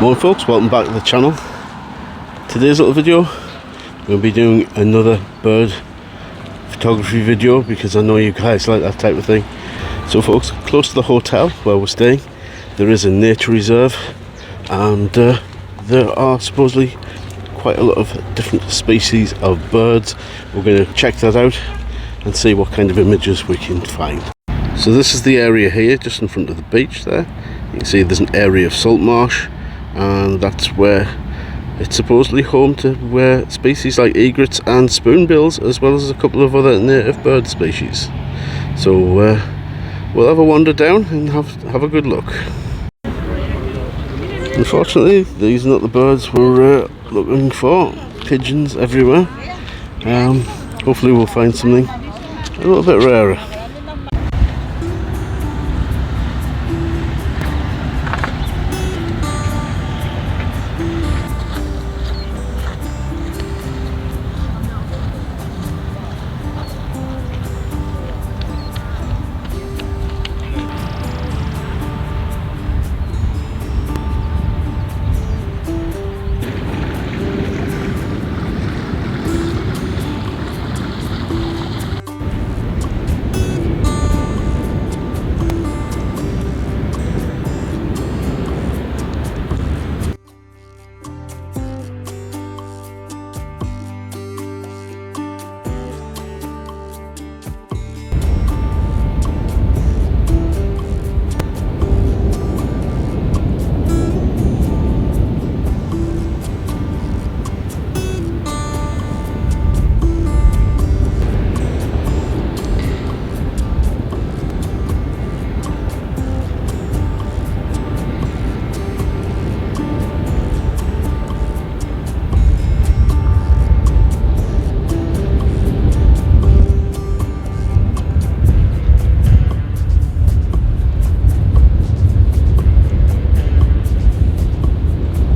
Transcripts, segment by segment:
Morning folks, welcome back to the channel. Today's little video, we'll be doing another bird photography video because I know you guys like that type of thing. So folks, close to the hotel where we're staying, there is a nature reserve, and there are supposedly quite a lot of different species of birds. We're going to check that out and see what kind of images we can find. So this is the area here, just in front of the beach there. You can see there's an area of salt marsh, and that's where it's supposedly home to where species like egrets and spoonbills, as well as a couple of other native bird species. So we'll have a wander down and have a good look. Unfortunately, these are not the birds we're looking for. Pigeons everywhere. Hopefully we'll find something a little bit rarer.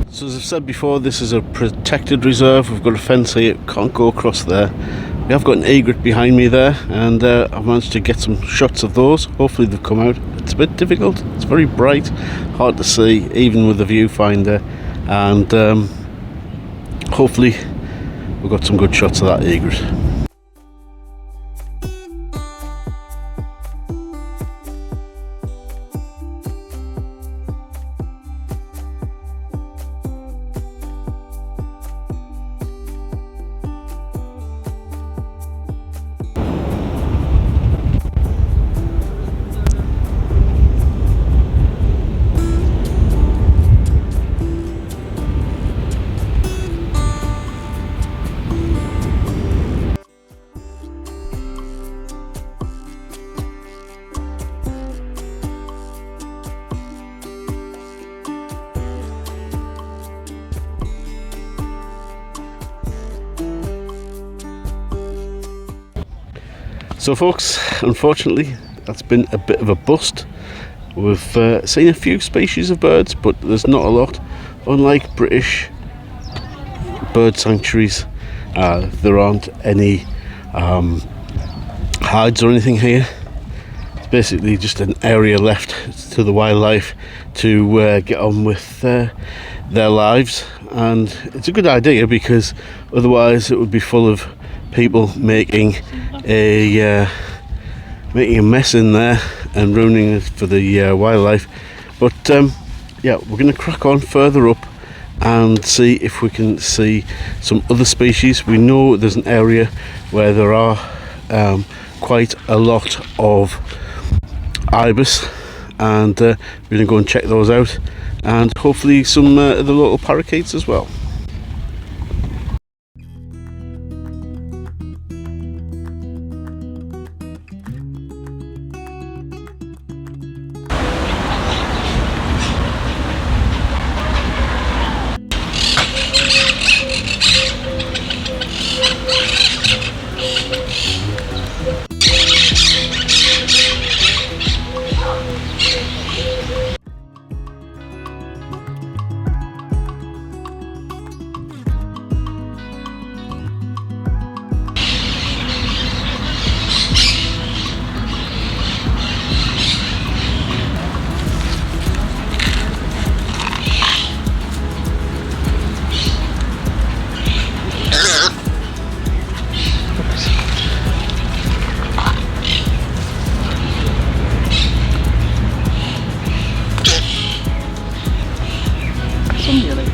So as I've said before, this is a protected reserve. We've got a fence here, can't go across there. We have got an egret behind me there, and I've managed to get some shots of those. Hopefully they've come out. It's a bit difficult, it's very bright, hard to see even with the viewfinder, and hopefully we've got some good shots of that egret. So folks, unfortunately that's been a bit of a bust. We've seen a few species of birds, but there's not a lot. Unlike British bird sanctuaries, there aren't any hides or anything here. It's basically just an area left to the wildlife to get on with their lives, and it's a good idea because otherwise it would be full of people making a mess in there and ruining it for the wildlife. But yeah, we're going to crack on further up and see if we can see some other species. We know there's an area where there are quite a lot of ibis, and we're going to go and check those out, and hopefully some of the local parakeets as well. awesome, really.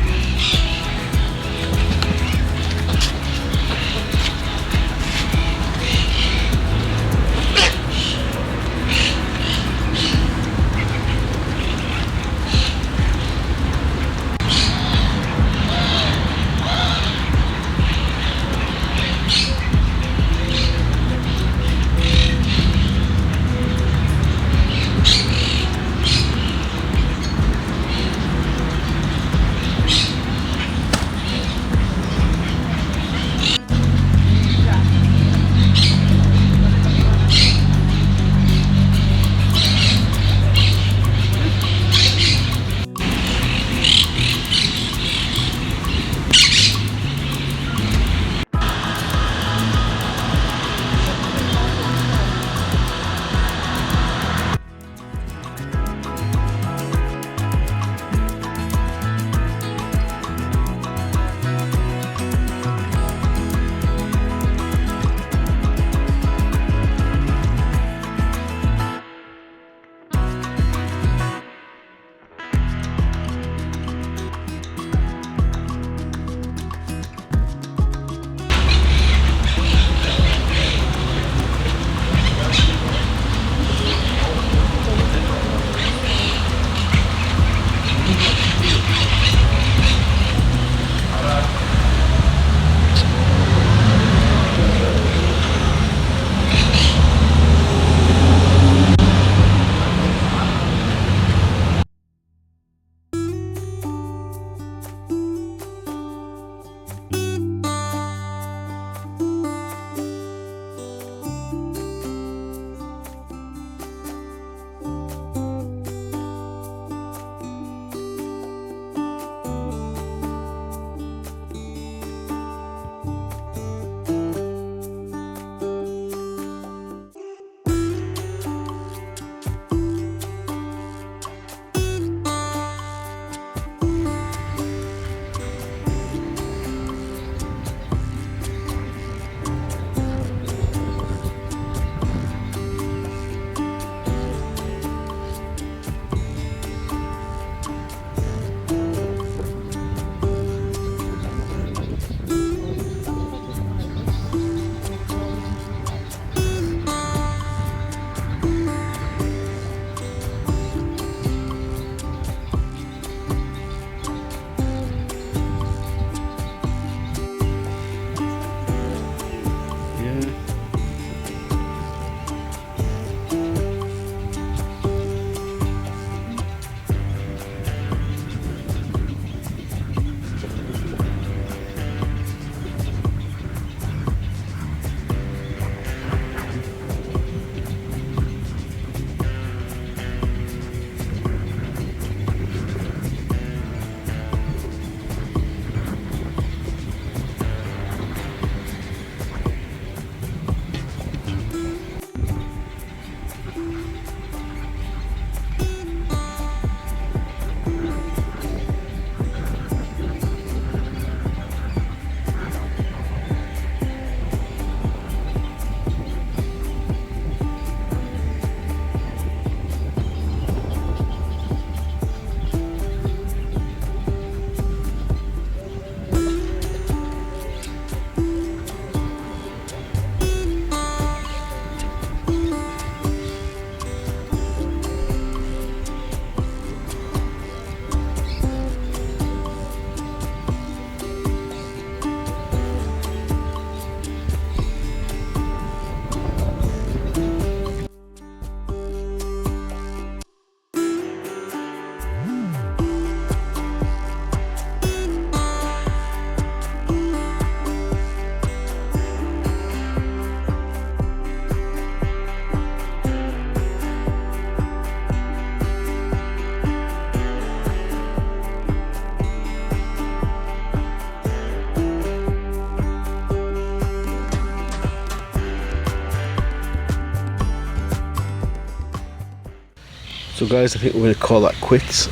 So guys, I think we're going to call that quits.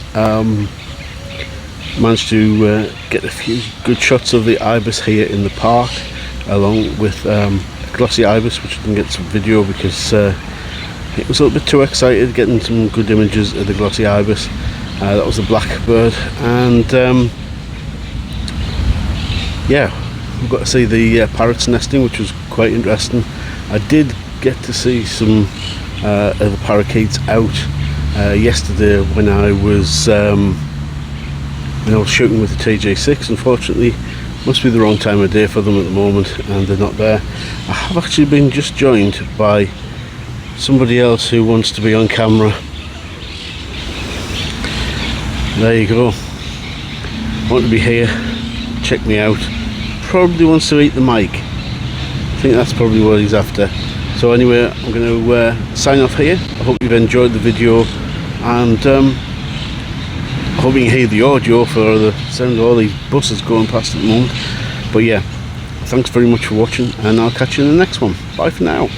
Managed to get a few good shots of the ibis here in the park, along with glossy ibis, which I didn't get some video because it was a little bit too excited getting some good images of the glossy ibis. That was a blackbird, and yeah, we've got to see the parrots nesting, which was quite interesting. I did get to see some of the parakeets out yesterday when I was shooting with the TJ6. Unfortunately, must be the wrong time of day for them at the moment, and they're not there. I have actually been just joined by somebody else who wants to be on camera. There you go. Want to be here, check me out. Probably wants to eat the mic. I think that's probably what he's after. So anyway, I'm going to sign off here. I hope you've enjoyed the video, and I hope you can hear the audio for the sound of all these buses going past at the moment. But yeah, thanks very much for watching, and I'll catch you in the next one. Bye for now.